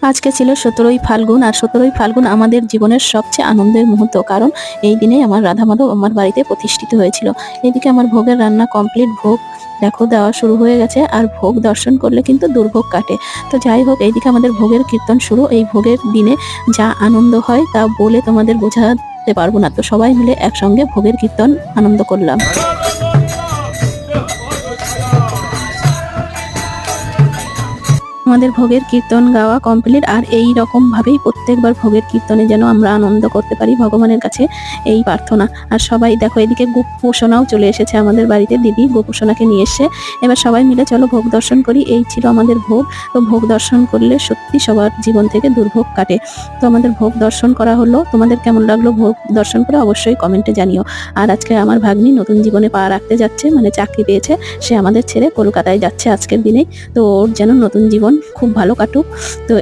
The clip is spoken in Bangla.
আজকে ছিল 17ই ফাল্গুন, আর 17ই ফাল্গুন আমাদের জীবনের সবচেয়ে আনন্দের মুহূর্ত, কারণ এই দিনেই আমার রাধা মাধব আমার বাড়িতে প্রতিষ্ঠিত হয়েছিল। এদিকে আমার ভোগের রান্না কমপ্লিট, ভোগ দেখো দেওয়া শুরু হয়ে গেছে, আর ভোগ দর্শন করলে কিন্তু দুর্ভোগ কাটে। তো যাই হোক, এইদিকে আমাদের ভোগের কীর্তন শুরু। এই ভোগের দিনে যা আনন্দ হয় তা বলে তোমাদের বোঝাতে পারবো না। তো সবাই মিলে একসঙ্গে ভোগের কীর্তন আনন্দ করলাম। আমাদের ভোগের কীর্তন গাওয়া কমপ্লিট, আর এই রকম ভাবেই প্রত্যেকবার ভোগের কীর্তনে যেন আমরা আনন্দ করতে পারি, ভগবানের কাছে এই প্রার্থনা। আর সবাই দেখো, এদিকে গোপোষণাও চলে এসেছে আমাদের বাড়িতে, দিদি গোপোষণাকে নিয়ে এসে এবার সবাই মিলে চলো ভোগ দর্শন করি। এই ছিল আমাদের ভোগ। তো ভোগ দর্শন করলে সত্যি সবার জীবন থেকে দুর্ভোগ কাটে। তো আমাদের ভোগ দর্শন করা হলো। তোমাদের কেমন লাগলো ভোগ দর্শন করে অবশ্যই কমেন্টে জানিও। আর আজকে আমার ভাগ্নি নতুন জীবনে পা রাখতে যাচ্ছে, মানে চাকরি পেয়েছে, সে আমাদের ছেড়ে কলকাতায় যাচ্ছে আজকের দিনেই। তো ওর যেন নতুন জীবন খুব ভালো কাটুক। তো